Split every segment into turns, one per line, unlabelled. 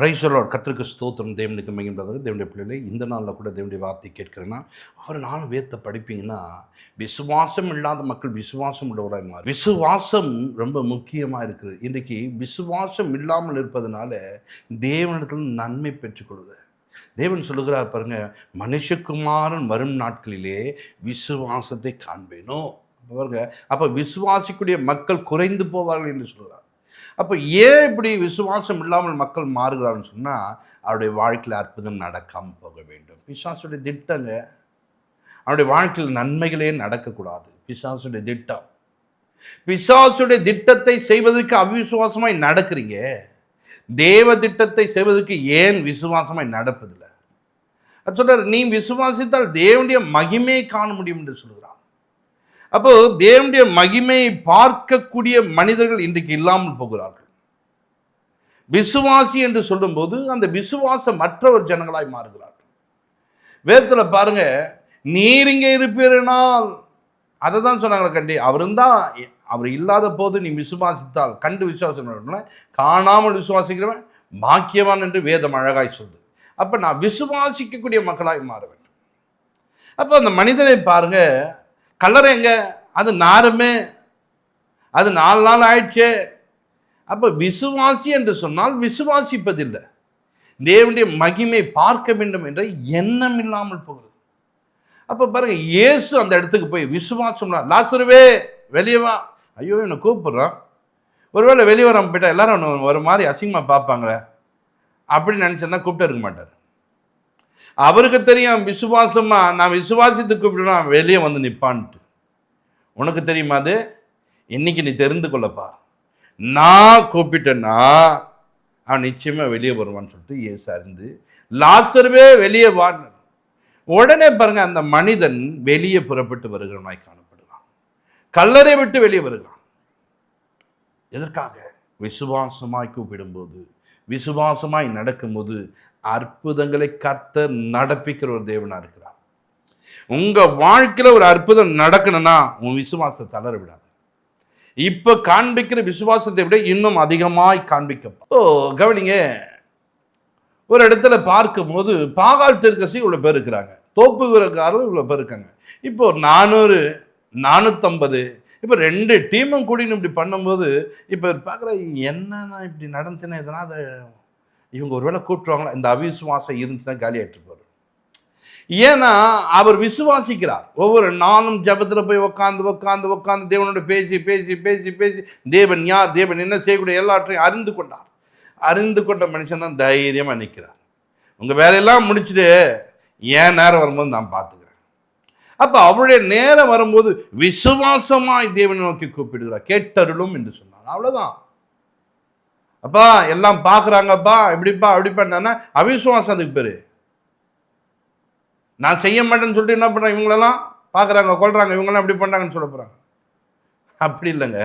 Praise the Lord. கர்த்தருக்கு ஸ்தோத்திரம். தேவனுக்கு மகிமையாக. தேவனுடைய பிள்ளைகளே, இந்த நாளில் கூட தேவனுடைய வார்த்தை கேட்கிறேன்னா, அவர் நானும் வேதத்தை படிப்பீங்கன்னா, விசுவாசம் இல்லாத மக்கள் விசுவாசம் உள்ளவராய் மாறி, விசுவாசம் ரொம்ப முக்கியமாக இருக்குது. இன்றைக்கு விசுவாசம் இல்லாமல் இருப்பதனால தேவனிடத்தில் நன்மை பெற்றுக்கொள்வது. தேவன் சொல்லுகிறார் பாருங்க, மனுஷகுமாரன் வரும் நாட்களிலே விசுவாசத்தை காண்பேனோ பாருங்க. அப்போ விசுவாசிக்கூடிய மக்கள் குறைந்து போவார்கள் என்று சொல்கிறார். அப்போ ஏன் இப்படி விசுவாசம் இல்லாமல் மக்கள் மாறுகிறான்னு சொன்னால், அவருடைய வாழ்க்கையில் அற்புதம் நடக்காமல் போக வேண்டும். பிசாசுடைய திட்டங்க, அவருடைய வாழ்க்கையில் நன்மைகளே நடக்கக்கூடாது. பிசாசுடைய திட்டம், பிசாசுடைய திட்டத்தை செய்வதற்கு அவிசுவாசமாய் நடக்கிறீங்க. தேவ திட்டத்தை செய்வதற்கு ஏன் விசுவாசமாய் நடப்பதில்லை? அது சொல்றார், நீ விசுவாசித்தால் தேவனுடைய மகிமையை காண முடியும் என்று சொல்கிறார். அப்போ தேவனுடைய மகிமையை பார்க்கக்கூடிய மனிதர்கள் இன்றைக்கு இல்லாமல் போகிறார்கள். விசுவாசி என்று சொல்லும்போது அந்த விசுவாசம் மற்றவர் ஜனங்களாய் மாறுகிறார்கள். வேதத்தில் பாருங்க, நீர் இங்கே இருப்பீர்கள், அதை தான் சொன்னாங்க. கண்டி அவர் இருந்தால், அவர் இல்லாத போது நீ விசுவாசித்தால், கண்டு விசுவாசம் காணாமல் விசுவாசிக்கிறவன் பாக்கியவான் என்று வேதம் அழகாய் சொல்லுது. அப்போ நான் விசுவாசிக்கக்கூடிய மக்களாய் மாற வேண்டும். அப்போ அந்த மனிதனை பாருங்க, கலர் எங்க, அது நாருமே, அது 4 நாள் ஆயிடுச்சே. அப்போ விசுவாசி என்று சொன்னால் விசுவாசிப்பதில்லை, தேவனுடைய மகிமை பார்க்க வேண்டும் என்ற எண்ணம் இல்லாமல் போகிறது. அப்போ பாருங்க, இயேசு அந்த இடத்துக்கு போய் விசுவாசம், லாசருவே வெளியே வா, ஐயோ என்னை கூப்பிடுறான், ஒருவேளை வெளியே வராமல் போயிட்டா எல்லாரும் ஒரு மாதிரி அசிங்கமாக பார்ப்பாங்களே அப்படின்னு நினச்சா கூப்பிட்டு இருக்க மாட்டார். அவருக்கு தெரியும், விசுவாசமா நான் விசுவாசித்து கூப்பிடுனா வெளியே வந்து நிற்பான்ட்டு. உனக்கு தெரியுமா அது? இன்னைக்கு நீ தெரிந்து கொள்ளப்பா, நான் கூப்பிட்டேன்னா அவன் நிச்சயமாக வெளியே வருவான்னு சொல்லிட்டு இயேசு அறிந்து, லாசருவே வெளியே வான். உடனே பாருங்க, அந்த மனிதன் வெளியே புறப்பட்டு வருகிறவனாய் காணப்படுகிறான். கல்லறை விட்டு வெளியே வருகிறான். எதற்காக? விசுவாசமாய் கூப்பிடும்போது, விசுவாசமாய் நடக்கும்போது அற்புதங்களை கர்த்தர் நடப்பிக்கிற ஒரு தேவனா இருக்கிறார். உங்க வாழ்க்கையில ஒரு அற்புதம் நடக்கணும்னா உன் விசுவாசத்தை தளர விடாது. இப்ப காண்பிக்கிற விசுவாசத்தை விட இன்னும் அதிகமாய் காண்பிக்க. கவனிங்க, ஒரு இடத்துல பார்க்கும் போது பாகால் தீர்க்கதரிசி இவ்வளவு பேர் இருக்கிறாங்க, தோப்புகிறக்காரர்கள் இவ்வளவு பேர் இருக்காங்க. இப்போ 400 450, இப்போ 2 டீமும் கூடின்னு இப்படி பண்ணும்போது இப்போ பார்க்குற என்னன்னா இப்படி நடந்துச்சுன்னா எதனா அதை இவங்க ஒருவேளை கூப்பிட்டுருவாங்களா? இந்த அவிசுவாசம் இருந்துச்சுன்னா காலி ஆகிட்டு இருப்பார். ஏன்னா அவர் விசுவாசிக்கிறார். ஒவ்வொரு நாளும் ஜபத்தில் போய் உட்காந்து தேவனோட பேசி பேசி பேசி பேசி தேவன் யார், தேவன் என்ன செய்யக்கூடிய எல்லாற்றையும் அறிந்து கொண்டார். அறிந்து கொண்ட மனுஷன் தான் தைரியமாக நிற்கிறார். உங்கள் வேலையெல்லாம் முடிச்சுட்டு ஏன் நேரம் வரும்போது நான் பார்த்துக்கிறேன். அப்போ அவருடைய நேரம் வரும்போது விசுவாசமாய் தேவனை நோக்கி கூப்பிடுகிறார். கேட்டருளும் என்று சொன்னார். அவ்வளோதான். அப்பா எல்லாம் பார்க்குறாங்கப்பா, இப்படிப்பா அப்படிப்பா, அவிசுவாசம் அதுக்கு பேர். நான் செய்ய மாட்டேன்னு சொல்லிட்டு என்ன பண்ணுறேன், இவங்களெல்லாம் பார்க்குறாங்க, கொள்றாங்க, இவங்கெல்லாம் இப்படி பண்ணுறாங்கன்னு சொல்ல போகிறாங்க. அப்படி இல்லைங்க,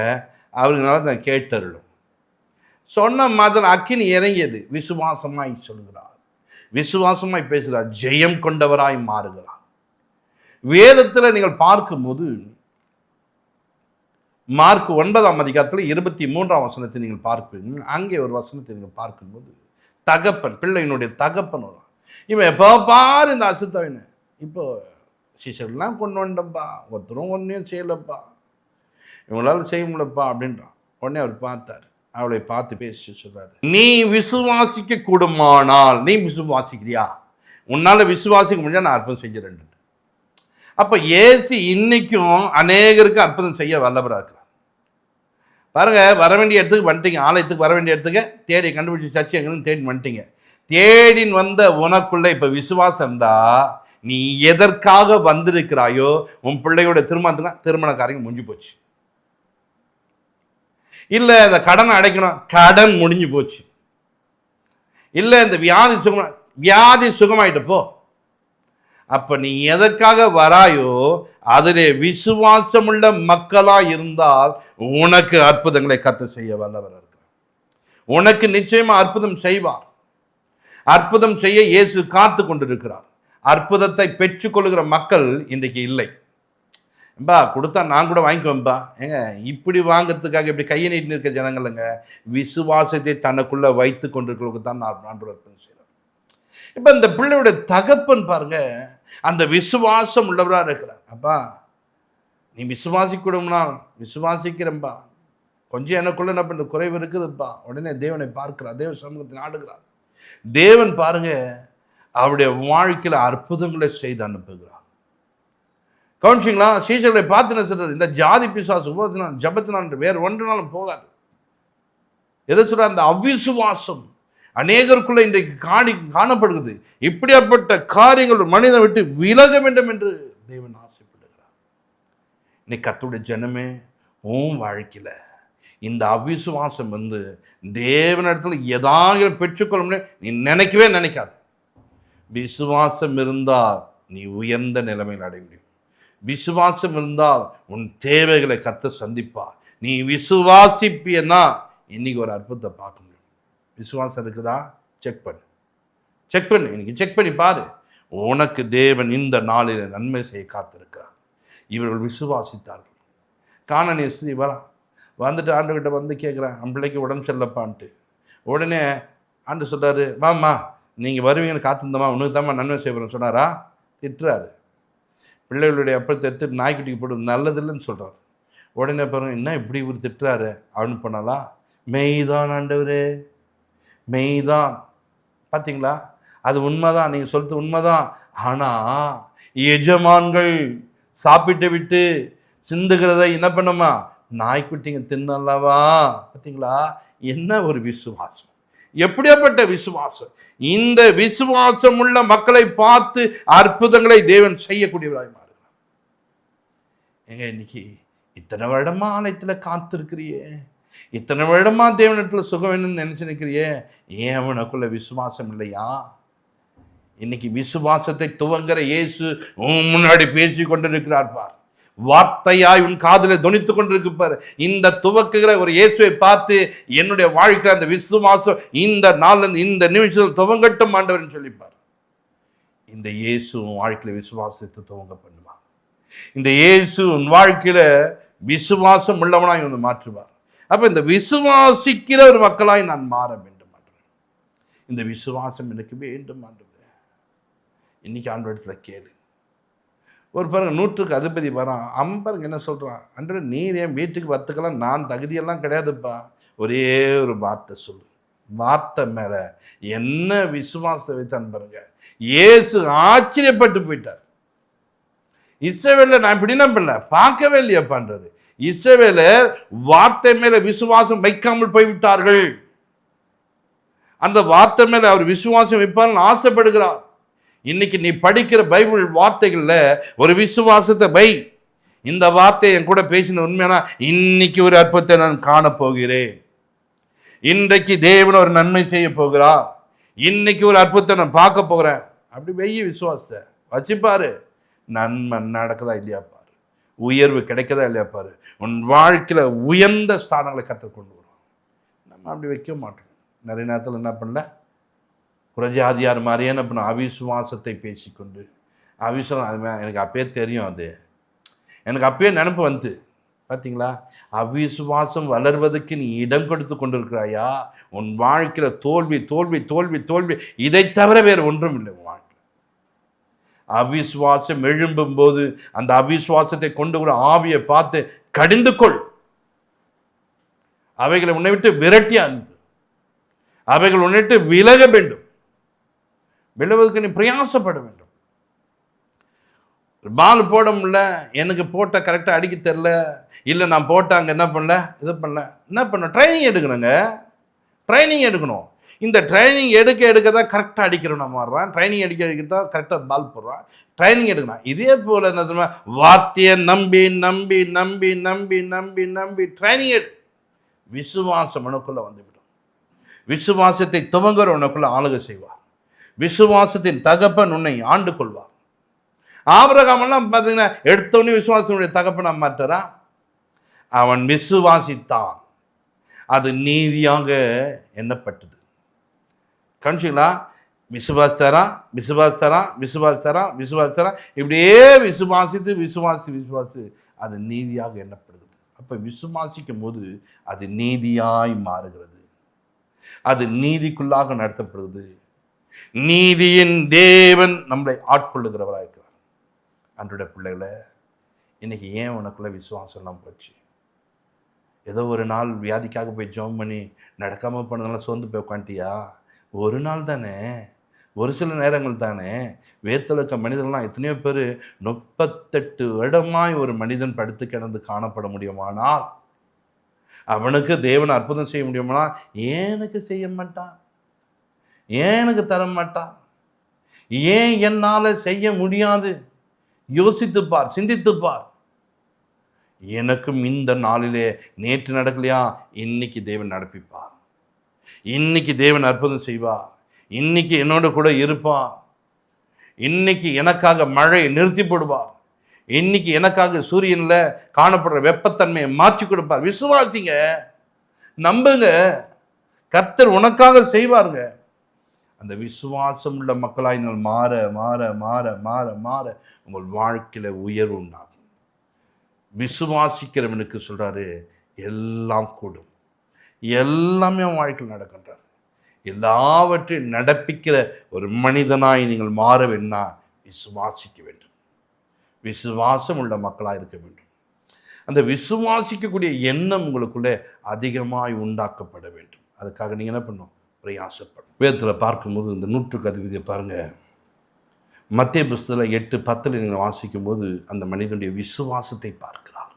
அவருக்கு நல்லா தான் கேட்டருளும். சொன்ன மாதிரி அக்கினி இறங்கியது. விசுவாசமாய் சொல்கிறார், விசுவாசமாய் பேசுகிறார், ஜெயம் கொண்டவராய் மாறுகிறார். வேதத்தில் நீங்கள் பார்க்கும்போது மார்க் 9ஆம் அதிகாரத்தில் 23ஆம் வசனத்தை நீங்கள் பார்ப்பீங்க. அங்கே ஒரு வசனத்தை நீங்கள் பார்க்கும்போது தகப்பன், பிள்ளையினுடைய தகப்பன் வரும். இவன் எப்போ பாரு இந்த அசுத்தவனு, இப்போ சிஷர்லாம் கொண்டு வந்தப்பா, ஒருத்தரும் ஒன்றையும் செய்யலப்பா, இவங்களால செய்ய முடியலப்பா அப்படின்றான். உடனே அவர் பார்த்தார், அவளை பார்த்து பேசி சொல்றாரு, நீ விசுவாசிக்க கூடுமானால், நீ விசுவாசிக்கிறியா? உன்னால விசுவாசிக்க முடிஞ்சா நான் அற்புதம் செஞ்சிடறேன். அப்போ இயேசு இன்னைக்கும் அநேகருக்கு அற்புதம் செய்ய வல்லவராக இருக்கிறார். பாருங்க, வர வேண்டிய இடத்துக்கு வந்துட்டீங்க, ஆலயத்துக்கு வர வேண்டிய இடத்துக்கு தேடி கண்டுபிடிச்சி சர்ச்சை எங்கன்னு தேடி வந்துட்டீங்க. தேடின் வந்த உனக்குள்ள இப்போ விசுவாசம் இருந்தா, நீ எதற்காக வந்திருக்கிறாயோ, உன் பிள்ளையோட திருமண காரியம் முடிஞ்சு போச்சு. இல்லை இந்த கடனை அடைக்கணும், கடன் முடிஞ்சு போச்சு. இல்லை இந்த வியாதி சுகமாயிட்டு போ. அப்ப நீ எதற்காக வராயோ அதிலே விசுவாசமுள்ள மக்களா இருந்தால் உனக்கு அற்புதங்களை கர்த்தர் செய்ய வல்லவர் இருக்கிறார். உனக்கு நிச்சயமா அற்புதம் செய்வார். அற்புதம் செய்ய இயேசு காத்து கொண்டிருக்கிறார். அற்புதத்தை பெற்றுக்கொள்கிற மக்கள் இன்றைக்கு இல்லை. பா கொடுத்தா நான் கூட வாங்கிக்குவேன்பா. ஏங்க இப்படி வாங்கிறதுக்காக இப்படி கையை நீட்டு இருக்க ஜனங்கள்ங்க விசுவாசத்தை தனக்குள்ளே வைத்து கொண்டிருக்கிறவங்க தான் ஆண்டவர் அற்புதம் செய்கிறார். இப்போ இந்த பிள்ளையோட தகப்பன் பாருங்க அந்த விசுவாசம் உள்ளவராக இருக்கிறார். அப்பா நீ விசுவாசிக்கூடும்னா விசுவாசிக்கிறேன்பா, கொஞ்சம் எனக்குள்ள என்ன பண்ண குறைவு இருக்குதுப்பா. உடனே தேவனை பார்க்கிறார், தேவ சமூகத்தை நாடுகிறார். தேவன் பாருங்க அவருடைய வாழ்க்கையில் அற்புதங்களை செய்து அனுப்புகிறார். கவனிச்சிங்களா? சீசர்களை பார்த்து சொல்றாரு, இந்த ஜாதி பிசாசு உபத்தினால் ஜபத்தினால் வேறு ஒன்றுனாலும் போகாது. எதை சொல்ற? அந்த அவிசுவாசம் அநேகருக்குள்ள இன்றைக்கு காணப்படுகிறது. இப்படியாப்பட்ட காரியங்கள் ஒரு மனிதனை விட்டு விலக வேண்டும் என்று தேவன் ஆசைப்படுகிறார். இன்னைக்கு கர்த்தருடைய ஜனமே உன் வாழ்க்கையில் இந்த அவிசுவாசம் தேவனிடத்துல ஏதாவது பெற்றுக்கொள்ள முடியும் நீ நினைக்கவே நினைக்காது. விசுவாசம் இருந்தால் நீ உயர்ந்த நிலைமையில் அடைய முடியும். விசுவாசம் இருந்தால் உன் தேவைகளை கர்த்தர் சந்திப்பார். நீ விசுவாசிப்பியன்னா இன்னைக்கு ஒரு அற்புதத்தை பார்க்க முடியும். விசுவாசம் இருக்குதா? செக் பண்ணு இன்னைக்கு செக் பண்ணி பாரு. உனக்கு தேவன் இந்த நாளில் நன்மை செய்ய காத்திருக்கிறார். இவர்கள் விசுவாசித்தார்கள். கானானிய ஸ்திரீ வந்துட்டு ஆண்டுகிட்ட கேட்குறேன், என் பிள்ளைக்கு உடம்பு சரியில்லப்பான்ட்டு. உடனே ஆண்டு சொல்கிறாரு, வாம்மா நீங்கள் வருவீங்கன்னு காத்திருந்தம்மா, உனக்கு தான்மா நன்மை செய்வேன்னு சொன்னாரா? திட்டுறாரு. பிள்ளைகளுடைய அப்பத்தை எடுத்து நாய்க்குட்டிக்கு போட்டு நல்லதில்லைன்னு சொல்கிறார். உடனே பாருங்க என்ன இப்படி இவர் திட்டுறாரு அவனு பண்ணாலா? மெய்தான் ஆண்டவரே, மெய்தான். பார்த்தீங்களா? அது உண்மைதான், நீங்கள் சொல்கிறது உண்மைதான். ஆனால் எஜமான்கள் சாப்பிட்டு விட்டு சிந்துகிறத என்ன பண்ணுமா? நாய்க்குட்டிங்க தின்னல்லவா? பார்த்தீங்களா? என்ன ஒரு விசுவாசம், எப்படியாப்பட்ட விசுவாசம்! இந்த விசுவாசம் உள்ள மக்களை பார்த்து அற்புதங்களை தேவன் செய்யக்கூடியவராய் மாறுகிறார். ஏங்க இன்னைக்கு இத்தனை வருடமா ஆலயத்தில் காத்திருக்கிறியே, இத்தனை வருடமா தேவனிடத்தில் சுகம் வேணும்னு நினைச்சு நிற்கிறியே, ஏன் அவனுக்குள்ள விசுவாசம் இல்லையா? இன்னைக்கு விசுவாசத்தை துவங்குற இயேசு முன்னாடி பேசி கொண்டிருக்கிறார் பார். வார்த்தையாய் உன் காதில் தொனித்து கொண்டிருப்பார். இந்த துவக்குகிற ஒரு இயேசுவை பார்த்து என்னுடைய வாழ்க்கையில் அந்த விசுவாசம் இந்த நாள் இந்த நிமிஷத்தில் துவங்கட்டும் ஆண்டவர்னு சொல்லிப்பார். இந்த இயேசு உன் வாழ்க்கையில் விசுவாசத்தை துவங்க பண்ணுவார். இந்த இயேசு உன் வாழ்க்கையில் விசுவாசம் உள்ளவனாய் வந்து மாற்றுவார். அப்போ இந்த விசுவாசிக்கிற ஒரு மக்களாய் நான் மாற வேண்டும் ஆண்டவரே. இந்த விசுவாசம் எனக்கு வேண்டும் ஆண்டவரே. இன்னைக்கு ஆண்டவரிடத்தில் கேளு. ஒரு பாருங்க 100க்கு அதிபதி வரான். பாருங்க என்ன சொல்கிறான், அன்று நீர் என் வீட்டுக்கு வரத்துக்கெல்லாம் நான் தகுதியெல்லாம் கிடையாதுப்பா, ஒரே ஒரு வார்த்தை சொல்லு. வார்த்தை மேல என்ன விசுவாசத்தை வைத்தான் பாருங்க. இயேசு ஆச்சரியப்பட்டு போயிட்டார். இஸ்ரவேல நான் இப்படி என்ன பண்ணல பார்க்கவே இல்லையாப்பான்றாரு. இஸ்ரவேல வார்த்தை மேல விசுவாசம் வைக்காமல் போய்விட்டார்கள். அந்த வார்த்தை மேல அவர் விசுவாசம் வைப்பார்னு ஆசைப்படுகிறார். இன்னைக்கு நீ படிக்கிற பைபிள் வார்த்தைகள்ல ஒரு விசுவாசத்தை வை. இந்த வார்த்தையை என் கூட பேசின உண்மையான இன்னைக்கு ஒரு அற்புதத்தை நான் காணப்போகிறேன். இன்றைக்கு தேவன் ஒரு நன்மை செய்ய போகிறார். இன்னைக்கு ஒரு அற்புதத்தை நான் பார்க்க போகிறேன். அப்படி வெய்ய விசுவாசத்தை வச்சுப்பாரு. நன்மை நடக்குதா இல்லையா பாரு, உயர்வு கிடைக்கதா இல்லையா பாரு. உன் வாழ்க்கையில உயர்ந்த ஸ்தானங்களை கற்றுக்கொண்டு வரும். நம்ம அப்படி வைக்க மாட்டோம். நிறைய நேரத்தில் என்ன பண்ணல, புரஜாதியார் மாதிரியே என்ன பண்ண அவிசுவாசத்தை பேசிக்கொண்டு அவிசுவாசம் எனக்கு அப்பயே தெரியும், அது எனக்கு அப்பயே நினப்பு வந்து. பார்த்தீங்களா? அவிசுவாசம் வளர்வதற்கு நீ இடம் கொடுத்து கொண்டிருக்கிறாயா? உன் வாழ்க்கையில் தோல்வி தோல்வி தோல்வி தோல்வி, இதை தவிர வேறு ஒன்றும் இல்லை உன் வாழ்க்கை. அவிசுவாசம் எழும்பும் போது அந்த அவிசுவாசத்தை கொண்டு வர ஆவியை பார்த்து கடிந்து கொள். அவைகளை உன்னை விட்டு விரட்டி அனுப்பு. அவைகள் உன்னை விட்டு விலக வேண்டும். விழுவதற்கு நீ பிரயாசப்பட வேண்டும். பால் போட முடியல, எனக்கு போட்ட கரெக்டாக அடிக்க தெரில, இல்லை நான் போட்டாங்க என்ன பண்ணல, இது பண்ணல, என்ன பண்ண ட்ரைனிங் எடுக்கணுங்க. ட்ரைனிங் எடுக்கணும். இந்த ட்ரைனிங் எடுக்க தான் கரெக்டாக அடிக்கிறோம். நம்ம வர்றான் ட்ரைனிங் எடுக்க தான் கரெக்டாக பால் போடுறான். ட்ரைனிங் எடுக்கணும். இதே போல் என்ன தெரியுமா, வார்த்தையை நம்பி நம்பி நம்பி நம்பி நம்பி நம்பி ட்ரைனிங் எடு. விசுவாசம் உனக்குள்ளே வந்துவிடும். விசுவாசத்தை துவங்குற உனக்குள்ளே ஆளுகை செய்வார். விசுவாசத்தின் தகப்பன் உன்னை ஆண்டு கொள்வார். ஆபிரகாமெல்லாம் பார்த்தீங்கன்னா எடுத்தோடனே விசுவாசத்தினுடைய தகப்பனை மாட்டாரா? அவன் விசுவாசித்தான், அது நீதியாக எண்ணப்பட்டது. கணிச்சிங்களா? விசுவாசித்தாரான் விசுவாசித்தாரான் விசுவாசித்தாரான் விசுவாசித்தாரான், இப்படியே விசுவாசித்து விசுவாசி விசுவாசி அது நீதியாக எண்ணப்படுகிறது. அப்போ விசுவாசிக்கும் போது அது நீதியாய் மாறுகிறது, அது நீதிக்குள்ளாக நடத்தப்படுகிறது. நீதியின் தேவன் நம்மளை ஆட்கொள்ளுகிறவராக இருக்கிறார். அன்றைய பிள்ளைகளை, இன்னைக்கு ஏன் உனக்குள்ள விசுவாசம் எல்லாம் போச்சு? ஏதோ ஒரு நாள் வியாதிக்காக போய் ஜெபம் பண்ணி நடக்காமல் பண்ணதெல்லாம் சோர்ந்து போய் உட்காந்துட்டியா? ஒரு நாள் தானே, ஒரு சில நேரங்கள் தானே. வேத்துல இருக்க மனிதர்கள்லாம் எத்தனையோ பேர் 38 வருடமாய் ஒரு மனிதன் படுத்து கிடந்து காணப்பட முடியுமானால், அவனுக்கு தேவன் அற்புதம் செய்ய முடியுமானால், ஏன் எனக்கு செய்ய மாட்டான்? ஏன் எனக்கு தர மாட்டான்? ஏன் என்னால் செய்ய முடியாது? யோசித்துப்பார், சிந்தித்துப்பார். எனக்கும் இந்த நாளிலே நேற்று நடக்கலையா, இன்னைக்கு தேவன் நடப்பிப்பார். இன்னைக்கு தேவன் அற்புதம் செய்வார். இன்னைக்கு என்னோட கூட இருப்பார். இன்னைக்கு எனக்காக மழையை நிறுத்தி போடுவார். இன்னைக்கு எனக்காக சூரியனில் காணப்படுற வெப்பத்தன்மையை மாற்றி கொடுப்பார். விசுவாசிங்க, நம்புங்க, கர்த்தர் உனக்காக செய்வாருங்க. அந்த விசுவாசம் உள்ள மக்களாய் நீங்கள் மாற மாற மாற மாற மாற உங்கள் வாழ்க்கையில உயர்வு உண்டாகும். விசுவாசிக்கிறவனுக்கு சொல்றாரு, எல்லாம் கூடும், எல்லாமே வாழ்க்கையில் நடக்கின்றார். எல்லாவற்றையும் நடப்பிக்கிற ஒரு மனிதனாய் நீங்கள் மாற வேண்டும்னா விசுவாசிக்க வேண்டும். விசுவாசம் உள்ள மக்களாக இருக்க வேண்டும். அந்த விசுவாசிக்கக்கூடிய எண்ணம் உங்களுக்குள்ளே அதிகமாய் உண்டாக்கப்பட வேண்டும். அதுக்காக நீங்கள் என்ன பண்ணணும்? பிரயாசப்படும். வேதத்தில் பார்க்கும்போது இந்த 100க்கு அதிபதியை பாருங்க. மத்தேயு புஸ்தகத்தில் 8:10 நீங்கள் வாசிக்கும் போது அந்த மனிதனுடைய விசுவாசத்தை பார்க்கிறார்.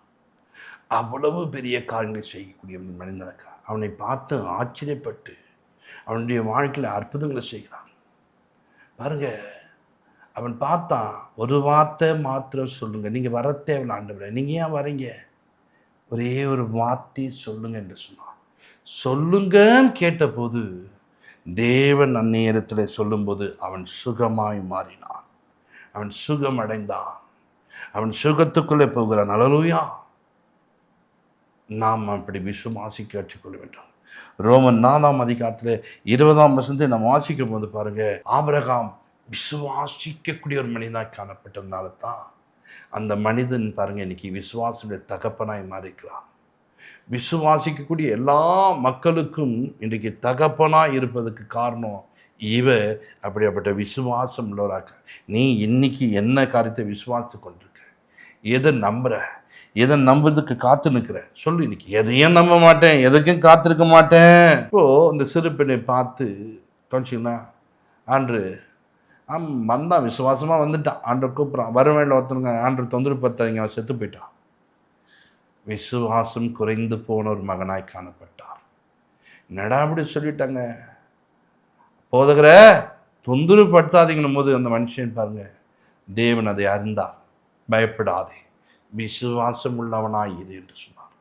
அவ்வளவு பெரிய காரியங்களை செய்யக்கூடிய மனிதனுக்கு அவனை பார்த்து ஆச்சரியப்பட்டு அவனுடைய வாழ்க்கையில் அற்புதங்களை செய்கிறான். பாருங்க, அவன் பார்த்தான், ஒரு வார்த்தை மாத்திரம் சொல்லுங்க, நீங்கள் வர தேவையில்ல ஆண்டவரே, நீங்கள் ஏன் வரீங்க, ஒரே ஒரு வார்த்தை சொல்லுங்க என்று சொன்னான். சொல்லுங்கன்னு கேட்டபோது தேவன் அந்நேரத்தில் சொல்லும்போது அவன் சுகமாய் மாறினான். அவன் சுகம் அடைந்தான். அவன் சுகத்துக்குள்ளே போகிறான். அல்லேலூயா. நாம் அப்படி விசுவாசிக்க கற்றுக்கொள்ள வேண்டும். ரோமன் 4ஆம் அதிகாரத்தில் 20ஆம் வசனத்தை நாம் வாசிக்கும் போது பாருங்க, ஆபிரகாம் விசுவாசிக்கக்கூடிய ஒரு மனிதனாக காணப்பட்டதுனால தான் அந்த மனிதன் பாருங்க இன்னைக்கு விசுவாசனுடைய தகப்பனாய் மாறிக்கிறான். விசுவாசிக்கக்கூடிய எல்லா மக்களுக்கும் இன்றைக்கு தகப்பனாய் இருப்பதற்கு காரணம் அப்படிப்பட்ட விசுவாசம் உள்ளவராக. நீ இன்னைக்கு என்ன காரியத்தை விசுவாசித்து கொண்டிருக்க, எதை நம்புற, எதை நம்புறதுக்கு காத்து நிற்கிற சொல்லு. இன்னைக்கு எதையும் நம்ப மாட்டேன், எதுக்கும் காத்திருக்க மாட்டேன். இப்போ இந்த சிறு பெண்ணை பார்த்து கொஞ்சிங்கன்னா ஆண்டு வந்தான், விசுவாசமாக வந்துட்டான். ஆண்டர் கூப்பிட்றான், வரவேல ஒருத்தனுங்க ஆண்டர் தொந்தரவு பார்த்தாங்க, அவன் செத்து போயிட்டான். விசுவாசம் குறைந்து போன ஒரு மகனாய் காணப்பட்டார். என்னடா அப்படி சொல்லிட்டாங்க, போதகர தொந்தரவு படுத்தாதீங்கன்னும் போது அந்த மனுஷன் பாருங்க, தேவன் அதை அறிந்தார். பயப்படாதே, விசுவாசம் உள்ளவனாய் இரு என்று சொன்னார்.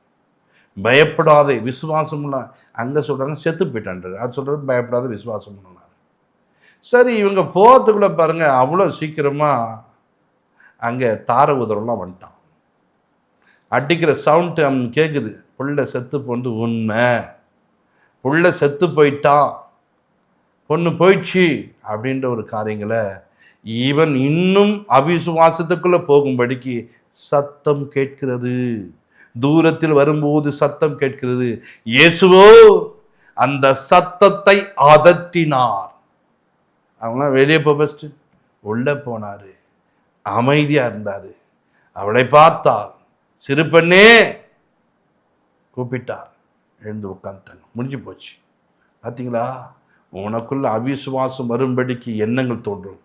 பயப்படாதே, விசுவாசம் உள்ள, அங்கே சொல்கிறாங்க செத்து போயிட்டான்றார், அது சொல்கிறது பயப்படாத விசுவாசம் உள்ளனார். சரி, இவங்க போகிறதுக்குள்ளே பாருங்க அவ்வளோ சீக்கிரமாக அங்கே தார உதரெல்லாம் வந்துட்டான். அடிக்கிற சவுண்டு அவன் கேட்குது, புள்ள செத்து போண்டு உண்மை, புள்ள செத்து போயிட்டான், பொண்ணு போயிடுச்சு அப்படின்ற ஒரு காரியங்களை இவன் இன்னும் அவிசுவாசத்துக்குள்ளே போகும்படிக்கு சத்தம் கேட்கிறது. தூரத்தில் வரும்போது சத்தம் கேட்கிறது. இயேசுவோ அந்த சத்தத்தை அதட்டினார். அவங்களாம் வெளியே போ, பெஸ்ட்டு உள்ளே போனார், அமைதியாக இருந்தார். அவளை பார்த்தார், சிறு பெண்ணே கூப்பிட்டார், எழுந்து உட்காந்துட்டாங்க. முடிஞ்சு போச்சு. பார்த்தீங்களா, உனக்குள்ள அவிசுவாசம் வரும்படிக்கு எண்ணங்கள் தோன்றும்,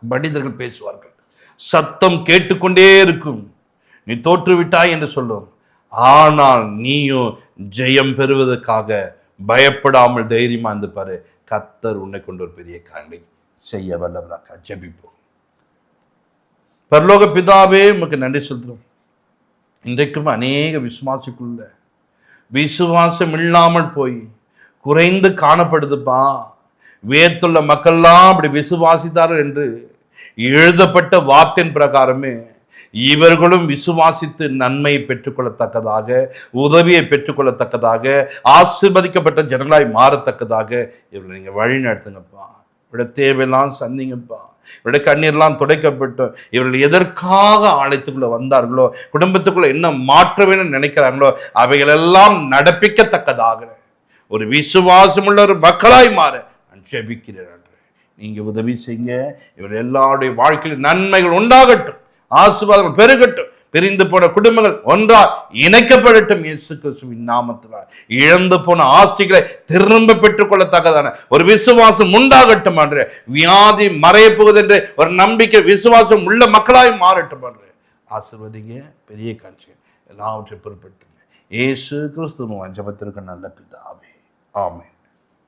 மனிதர்கள் பேசுவார்கள், சத்தம் கேட்டுக்கொண்டே இருக்கும், நீ தோற்றுவிட்டாய் என்று சொல்லும். ஆனால் நீயும் ஜெயம் பெறுவதற்காக பயப்படாமல் தைரியமா இருந்து பாரு, கர்த்தர் உன்னை கொண்டு ஒரு பெரிய காரியங்களை செய்ய வல்லவராக. ஜெபிப்போம். பரலோக பிதாவே, உமக்கு நன்றி சொல்கிறோம். இன்றைக்கும் அநேக விசுவாசிக்குள்ள விசுவாசம் இல்லாமல் போய் குறைந்து காணப்படுதுப்பா. வேத்துள்ள மக்கள்லாம் அப்படி விசுவாசித்தார்கள் என்று எழுதப்பட்ட வார்த்தையின் பிரகாரமே இவர்களும் விசுவாசித்து நன்மையை பெற்றுக்கொள்ளத்தக்கதாக, உதவியை பெற்றுக்கொள்ளத்தக்கதாக, ஆசீர்வதிக்கப்பட்ட ஜனங்களாய் மாறத்தக்கதாக இவர்களை நீங்கள் வழி நடத்துங்கப்பா. இவருடைய தேவையெல்லாம் சந்திங்கப்பா. இவருடைய கண்ணீர்லாம் துடைக்கப்பட்டோம். இவர்கள் எதற்காக ஆலயத்துக்குள்ள வந்தார்களோ, குடும்பத்துக்குள்ள என்ன மாற்ற வேணும்னு நினைக்கிறாங்களோ அவைகளெல்லாம் நடப்பிக்கத்தக்கதாக ஒரு விசுவாசமுள்ள ஒரு மக்களாய் மாற நான் ஜெபிக்கிறேன். நீங்க உதவி செய்யுங்க. இவர் எல்லாருடைய வாழ்க்கையில் நன்மைகள் உண்டாகட்டும், ஆசீர்வாதங்கள் பெருகட்டும், பிரிந்து போன குடும்பங்கள் ஒன்றா இணைக்கப்படட்டும். இயேசு கிறிஸ்துவின் நாமத்தினால் இழந்து போன ஆசைகளை திரும்ப பெற்றுக்கொள்ளத்தக்கதான ஒரு விசுவாசம் உண்டாகட்டும் என்று, வியாதி மறைய போகுது என்று ஒரு நம்பிக்கை விசுவாசம் உள்ள மக்களாய் மாறட்டும் என்று ஆசீர்வதிங்க. பெரிய காட்சி எல்லாவற்றையும் பொறுப்பெடுத்துங்க. இயேசு கிறிஸ்துவின் ஜெபத்திற்கு நல்ல பிதாவே, ஆமென்.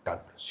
God bless you.